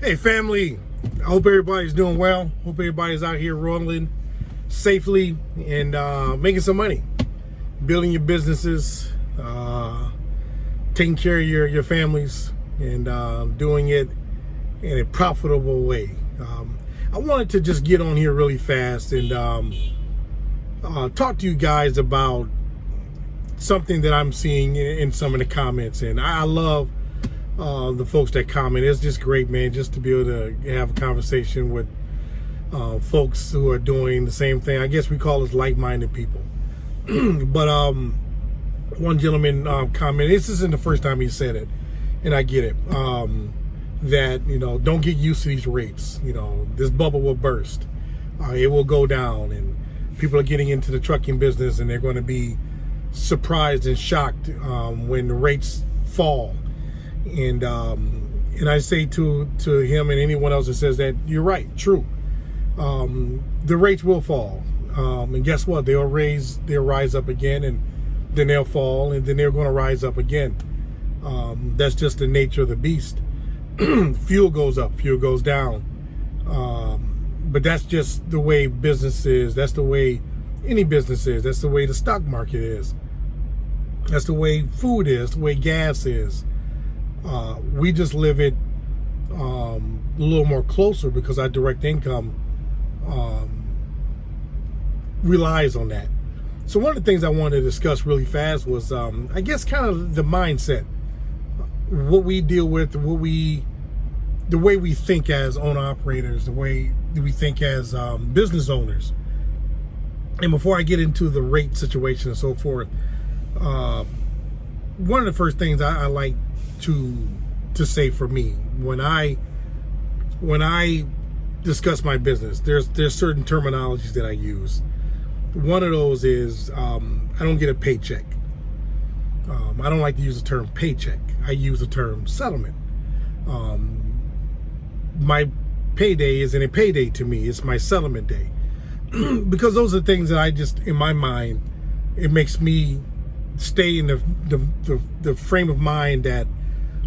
Hey family, I hope everybody's doing well. Hope everybody's out here rolling safely and making some money, building your businesses, taking care of your families, and doing it in a profitable way. I wanted to just get on here really fast and talk to you guys about something that I'm seeing in some of the comments, and I love the folks that comment. It's just great, man, just to be able to have a conversation with folks who are doing the same thing. I guess we call us like-minded people. But one gentleman commented, this isn't the first time he said it, and I get it, that, don't get used to these rates. This bubble will burst. It will go down, and people are getting into the trucking business, and they're going to be surprised and shocked when the rates fall. And I say to him and anyone else that says that, you're right, true. The rates will fall, and guess what? They'll rise up again, and then they'll fall, and then they're going to rise up again. That's just the nature of the beast. Fuel goes up, fuel goes down, but that's just the way business is. That's the way any business is. That's the way the stock market is. That's the way food is, the way gas is. We just live it a little more closer because our direct income relies on that. So one of the things I wanted to discuss really fast was, I guess, kind of the mindset, what we deal with, the way we think as owner-operators, the way we think as business owners. And before I get into the rate situation and so forth, one of the first things I like to say for me when I discuss my business, there's certain terminologies that I use. One of those is I don't get a paycheck. I don't like to use the term paycheck. I use the term settlement. My payday isn't a payday to me. It's my settlement day. Because those are things that I just, in my mind, it makes me stay in the frame of mind that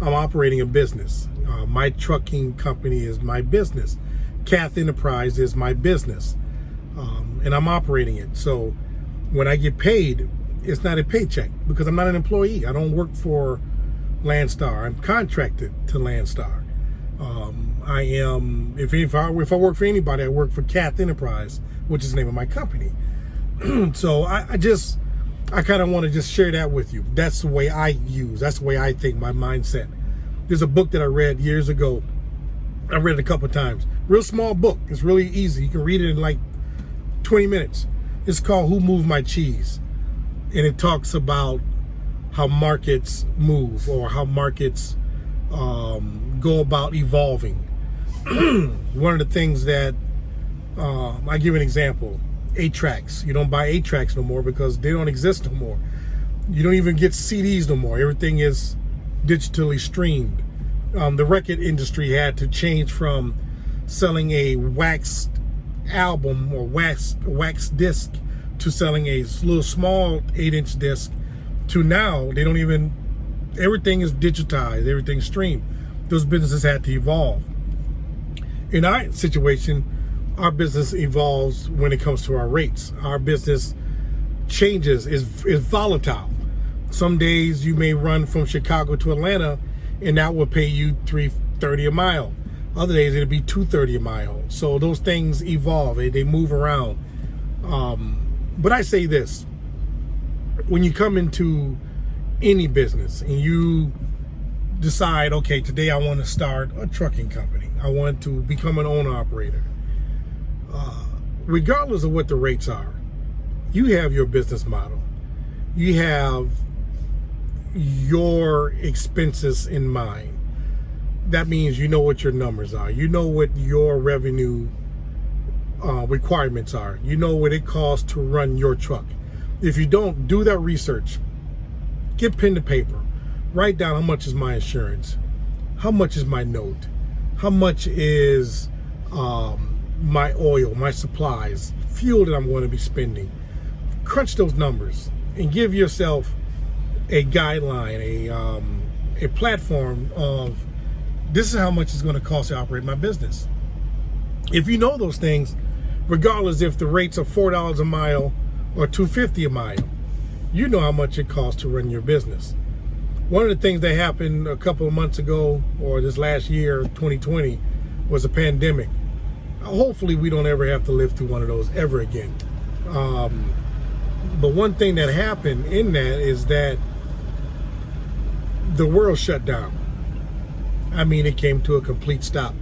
I'm operating a business. My trucking company is my business. Cath Enterprise is my business. And I'm operating it. So when I get paid, it's not a paycheck because I'm not an employee. I don't work for Landstar. I'm contracted to Landstar. I am, if I work for anybody, I work for Cath Enterprise, which is the name of my company. So I kind of want to just share that with you. That's the way that's the way I think, my mindset. There's a book that I read years ago. I read it a couple of times. Real small book. It's really easy. You can read it in like 20 minutes. It's called Who Moved My Cheese? And it talks about how markets move, or how markets go about evolving. One of the things that I give an example. 8-tracks. You don't buy 8-tracks no more because they don't exist no more. You don't even get CDs no more. Everything is digitally streamed. The record industry had to change from selling a waxed album or wax disc to selling a little small 8-inch disc to now they don't even, everything is digitized, everything's streamed. Those businesses had to evolve. In our situation, our business evolves when it comes to our rates. Our business changes, is volatile. Some days you may run from Chicago to Atlanta and that will pay you $3.30 a mile. Other days it'll be $2.30 a mile. So those things evolve, they move around. But I say this, when you come into any business and you decide, okay, today I want to start a trucking company, I want to become an owner operator, regardless of what the rates are, you have your business model. You have your expenses in mind. That means you know what your numbers are. You know what your revenue requirements are. You know what it costs to run your truck. If you don't, do that research. Get pen to paper. Write down how much is my insurance, how much is my note, how much is my oil, my supplies, fuel that I'm going to be spending. Crunch those numbers and give yourself a guideline, a platform of this is how much it's going to cost to operate my business. If you know those things, regardless if the rates are $4 a mile or $2.50 a mile, you know how much it costs to run your business. One of the things that happened a couple of months ago, or this last year, 2020, was a pandemic. Hopefully we don't ever have to live through one of those ever again. But one thing that happened in that is that the world shut down. I mean, it came to a complete stop.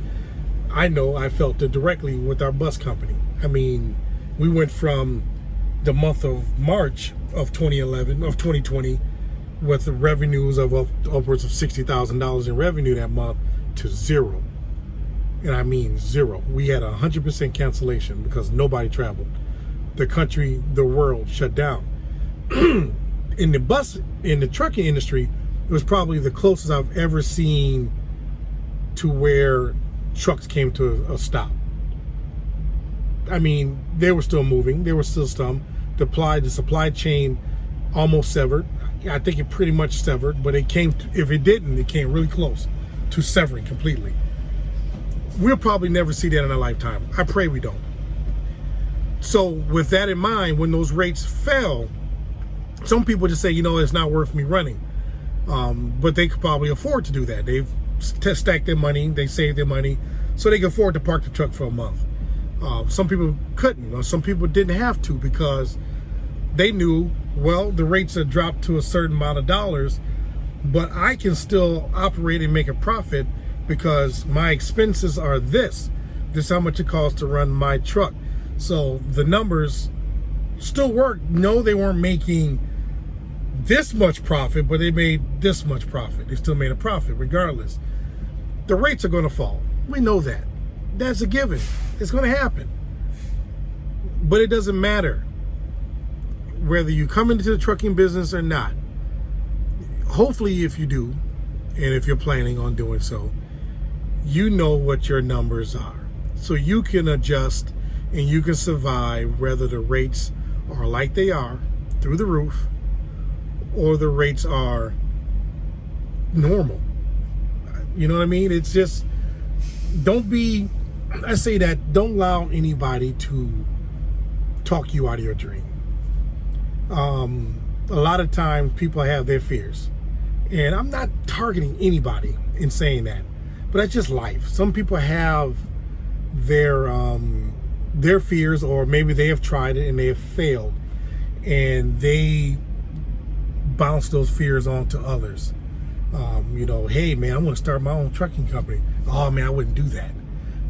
I know I felt it directly with our bus company. I mean, we went from the month of March of 2020, with the revenues of upwards of $60,000 in revenue that month, to zero. And I mean zero. We had 100% cancellation because nobody traveled. The country, the world shut down. In the trucking industry, it was probably the closest I've ever seen to where trucks came to a stop. I mean, they were still moving. There was still some. The supply chain almost severed. I think it pretty much severed, but it came to, if it didn't, it came really close to severing completely. We'll probably never see that in our lifetime. I pray we don't. So with that in mind, when those rates fell, some people just say, you know, it's not worth me running. But they could probably afford to do that. They've stacked their money, they saved their money, so they can afford to park the truck for a month. Some people couldn't, or some people didn't have to because they knew, well, the rates have dropped to a certain amount of dollars, but I can still operate and make a profit because my expenses are this. This is how much it costs to run my truck. So the numbers still work. No, they weren't making this much profit, but they made this much profit. They still made a profit regardless. The rates are going to fall. We know that. That's a given. It's going to happen. But it doesn't matter whether you come into the trucking business or not. Hopefully, if you do, and if you're planning on doing so, you know what your numbers are. So you can adjust and you can survive whether the rates are like they are, through the roof, or the rates are normal. You know what I mean? It's just, don't allow anybody to talk you out of your dream. A lot of times people have their fears, and I'm not targeting anybody in saying that, but that's just life. Some people have their fears, or maybe they have tried it and they have failed, and they bounce those fears onto others. You know, hey man, I want to start my own trucking company. Oh man, I wouldn't do that.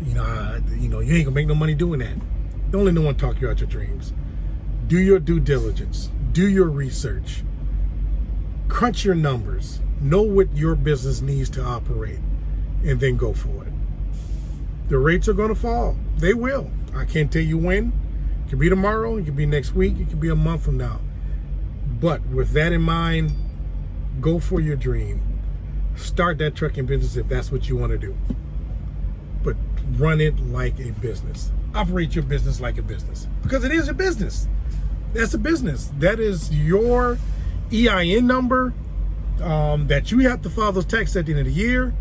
You ain't gonna make no money doing that. Don't let no one talk you out your dreams. Do your due diligence. Do your research. Crunch your numbers. Know what your business needs to operate, and then go for it. The rates are gonna fall. They will. I can't tell you when. It could be tomorrow. It could be next week. It could be a month from now. But with that in mind, go for your dream. Start that trucking business if that's what you want to do. But run it like a business. Operate your business like a business, because it is a business. That's a business. That is your EIN number that you have to file those taxes at the end of the year.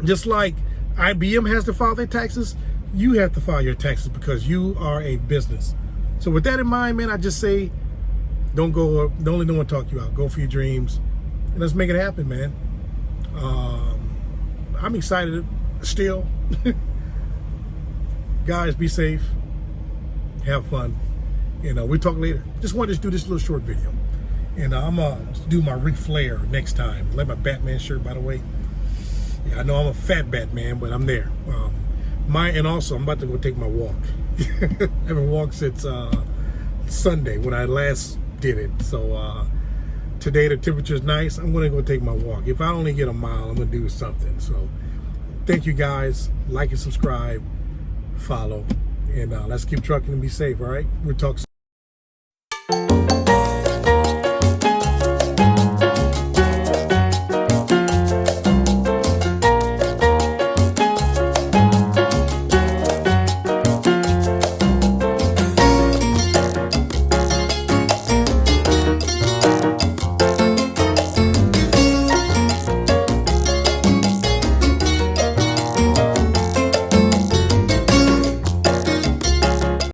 Just like IBM has to file their taxes, you have to file your taxes because you are a business. So with that in mind, man, I just say, don't let no one talk you out. Go for your dreams, and let's make it happen, man. I'm excited still. Guys, be safe, have fun, and we'll talk later. Just wanted to do this little short video, and I'm gonna do my Ric Flair next time. I like my Batman shirt, by the way. Yeah, I know I'm a fat Batman, but I'm there. And also I'm about to go take my walk. I haven't walked since Sunday when I last did it. So today the temperature is nice. I'm gonna go take my walk. If I only get a mile, I'm gonna do something. So thank you guys. Like and subscribe, follow, and let's keep trucking and be safe. All right, we'll talk soon.